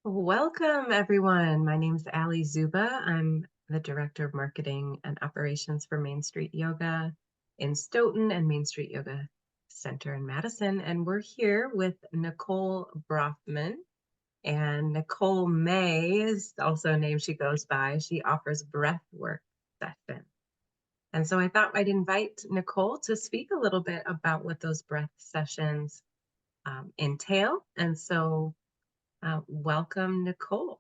Welcome, everyone. My name is Ali Zuba. I'm the Director of Marketing and Operations for Main Street Yoga in Stoughton and Main Street Yoga Center in Madison. And we're here with Nicole Brothman. And Nicole May is also a name she goes by. She offers breathwork sessions. And so I thought I'd invite Nicole to speak a little bit about what those breath sessions entail. And so welcome, Nicole.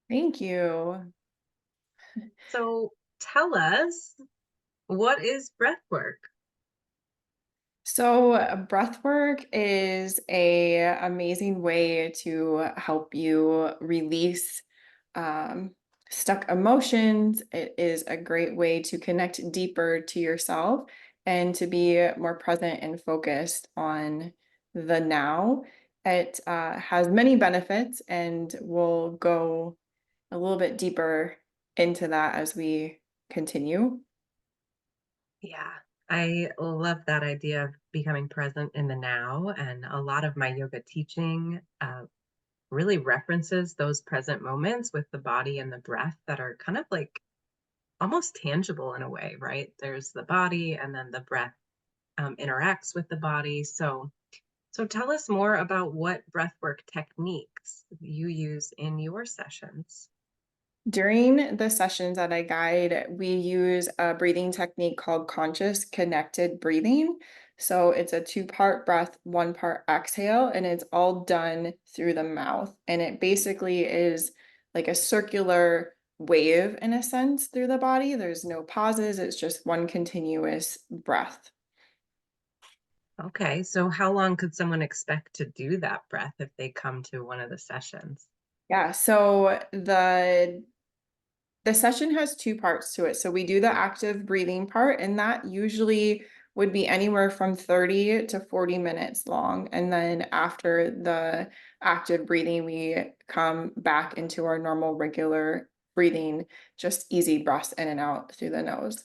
Thank you. So tell us, what is breath work? So breath work is a amazing way to help you release um, stuck emotions. It is a great way to connect deeper to yourself and to be more present and focused on the now. It has many benefits, and we'll go a little bit deeper into that as we continue. Yeah, I love that idea of becoming present in the now. And a lot of my yoga teaching really references those present moments with the body and the breath that are kind of like almost tangible in a way, right? There's the body and then the breath interacts with the body. So tell us more about what breathwork techniques you use in your sessions. During the sessions that I guide, we use a breathing technique called conscious connected breathing. So it's a two-part breath, one part exhale, and it's all done through the mouth. And it basically is like a circular wave in a sense through the body. There's no pauses, it's just one continuous breath. Okay, so how long could someone expect to do that breath if they come to one of the sessions? Yeah, so the session has two parts to it. So we do the active breathing part, and that usually would be anywhere from 30 to 40 minutes long. And then after the active breathing, we come back into our normal, regular breathing, just easy breaths in and out through the nose.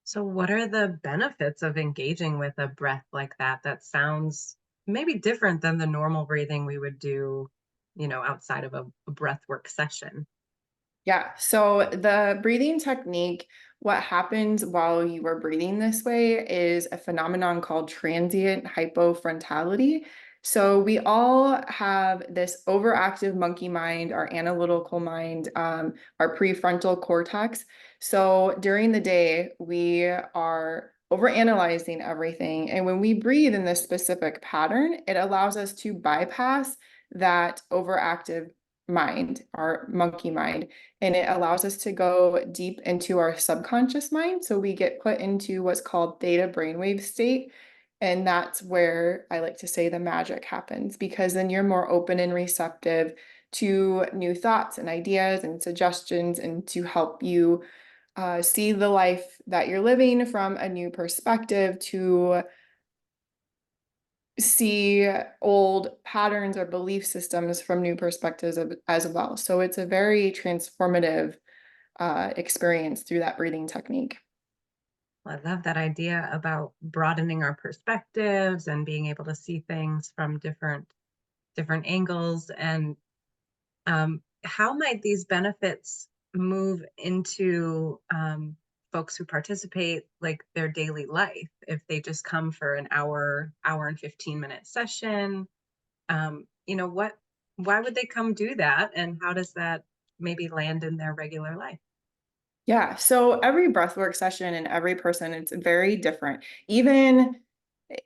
So, what are the benefits of engaging with a breath like that? That sounds maybe different than the normal breathing we would do, outside of a breath work session. Yeah. So the breathing technique, what happens while you are breathing this way is a phenomenon called transient hypofrontality. So we all have this overactive monkey mind, our analytical mind, our prefrontal cortex. So during the day, we are overanalyzing everything. And when we breathe in this specific pattern, it allows us to bypass that overactive mind, our monkey mind, and it allows us to go deep into our subconscious mind. So we get put into what's called theta brainwave state. And that's where I like to say the magic happens, because then you're more open and receptive to new thoughts and ideas and suggestions, and to help you see the life that you're living from a new perspective, to see old patterns or belief systems from new perspectives as well. So it's a very transformative experience through that breathing technique. I love that idea about broadening our perspectives and being able to see things from different angles. And how might these benefits move into folks who participate like their daily life if they just come for an hour and 15-minute session? What why would they come do that, and how does that maybe land in their regular life? Yeah, so every breathwork session and every person, it's very different. Even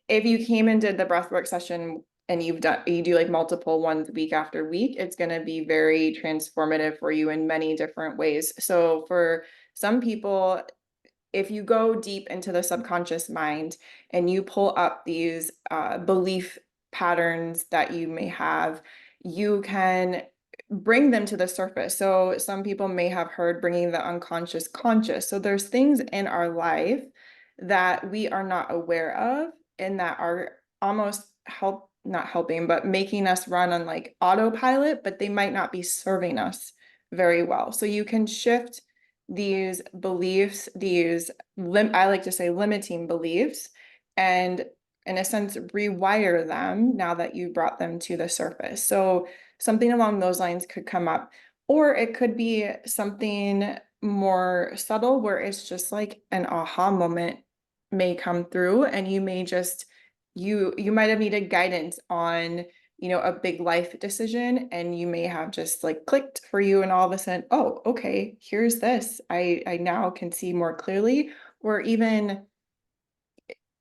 if you came and did the breathwork session and you do like multiple ones week after week, it's going to be very transformative for you in many different ways. So for some people, if you go deep into the subconscious mind and you pull up these belief patterns that you may have, you can bring them to the surface. So some people may have heard bringing the unconscious conscious. So there's things in our life that we are not aware of, and that are almost not helping, but making us run on like autopilot, but they might not be serving us very well. So you can shift these beliefs, I like to say limiting beliefs, and in a sense, rewire them now that you brought them to the surface. So something along those lines could come up, or it could be something more subtle where it's just like an aha moment may come through, and you may just you might have needed guidance on, a big life decision, and you may have just like clicked for you, and all of a sudden, oh, okay, here's this. I now can see more clearly. Or even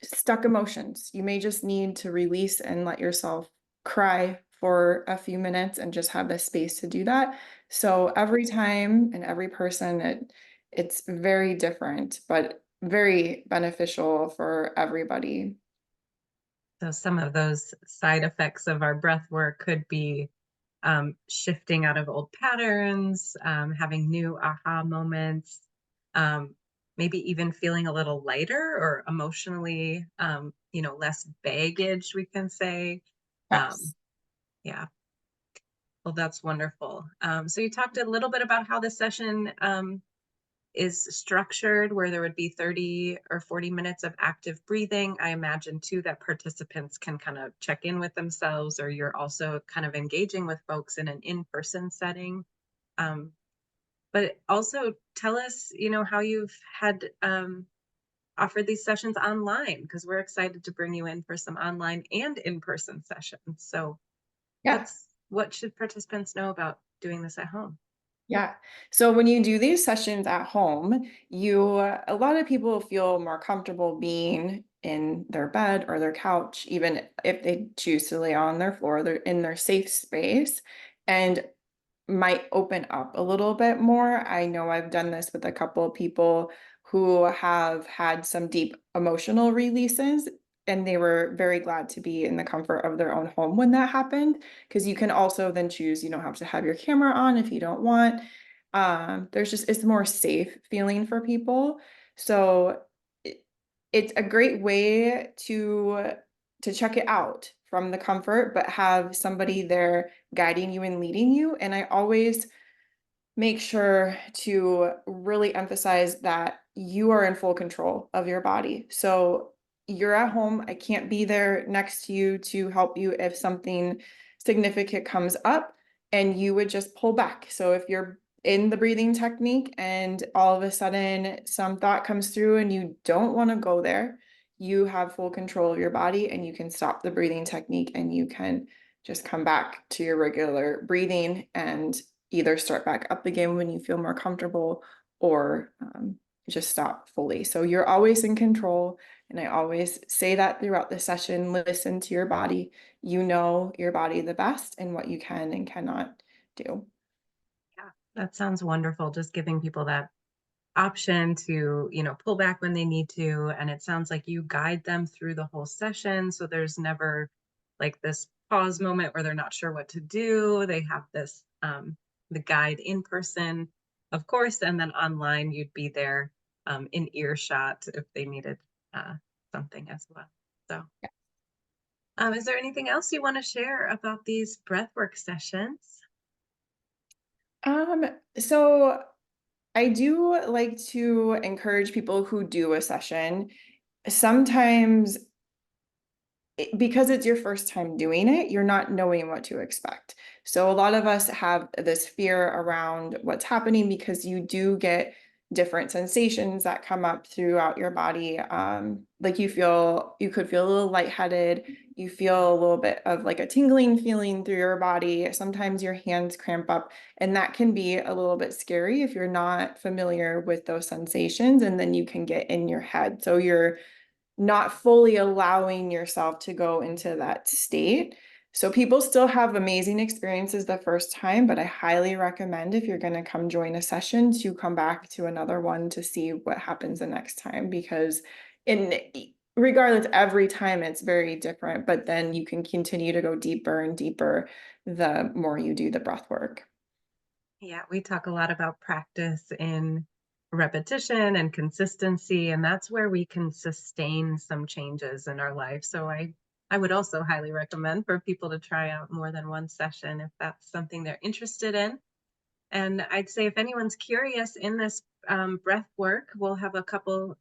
stuck emotions. You may just need to release and let yourself cry for a few minutes and just have the space to do that. So every time and every person, it's very different, but very beneficial for everybody. So some of those side effects of our breath work could be shifting out of old patterns, having new aha moments, um, maybe even feeling a little lighter or emotionally, less baggage, we can say. Um, Yes. yeah, well, that's wonderful. So you talked a little bit about how the session is structured, where there would be 30 or 40 minutes of active breathing. I imagine too that participants can kind of check in with themselves, or you're also kind of engaging with folks in an in-person setting. Um, but also tell us, how you've had offered these sessions online, because we're excited to bring you in for some online and in-person sessions. So Yeah. what should participants know about doing this at home? Yeah. So when you do these sessions at home, a lot of people feel more comfortable being in their bed or their couch, even if they choose to lay on their floor, they're in their safe space. And might open up a little bit more. I know I've done this with a couple of people who have had some deep emotional releases, and they were very glad to be in the comfort of their own home when that happened. Because you can also then choose, you don't have to have your camera on if you don't want. It's more safe feeling for people. So it, it's a great way to check it out from the comfort, but have somebody there guiding you and leading you. And I always make sure to really emphasize that you are in full control of your body. So you're at home. I can't be there next to you to help you if something significant comes up, and you would just pull back. So if you're in the breathing technique and all of a sudden some thought comes through and you don't want to go there, you have full control of your body, and you can stop the breathing technique and you can just come back to your regular breathing and either start back up again when you feel more comfortable, or just stop fully. So you're always in control. And I always say that throughout the session: listen to your body. You know your body the best and what you can and cannot do. Yeah, that sounds wonderful. Just giving people that option to, pull back when they need to. And it sounds like you guide them through the whole session. So there's never like this pause moment where they're not sure what to do. They have this, the guide in person, of course, and then online, you'd be there in earshot if they needed uh, something as well. So, is there anything else you want to share about these breathwork sessions? Um, so I do like to encourage people who do a session. Sometimes because it's your first time doing it, you're not knowing what to expect. So a lot of us have this fear around what's happening because you do get different sensations that come up throughout your body. Like you could feel a little lightheaded. You feel a little bit of like a tingling feeling through your body. Sometimes your hands cramp up, and that can be a little bit scary if you're not familiar with those sensations. And then you can get in your head. So you're not fully allowing yourself to go into that state. So people still have amazing experiences the first time, but I highly recommend, if you're going to come join a session, to come back to another one to see what happens the next time, because in regardless, every time it's very different, but then you can continue to go deeper and deeper the more you do the breath work. Yeah, we talk a lot about practice in repetition and consistency, and that's where we can sustain some changes in our life. So I would also highly recommend for people to try out more than one session if that's something they're interested in. And I'd say if anyone's curious in this breath work, we'll have a couple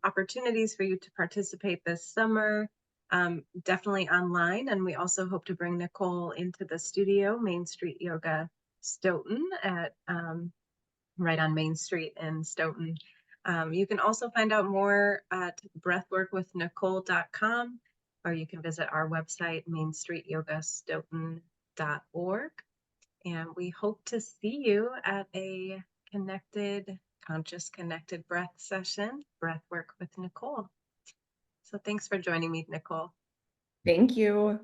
opportunities for you to participate this summer. definitely online. And we also hope to bring Nicole into the studio, Main Street Yoga Stoughton at right on Main Street in Stoughton. You can also find out more at breathworkwithnicole.com, or you can visit our website, mainstreetyogastoughton.org. And we hope to see you at a conscious connected breath session, Breathwork with Nicole. So thanks for joining me, Nicole. Thank you.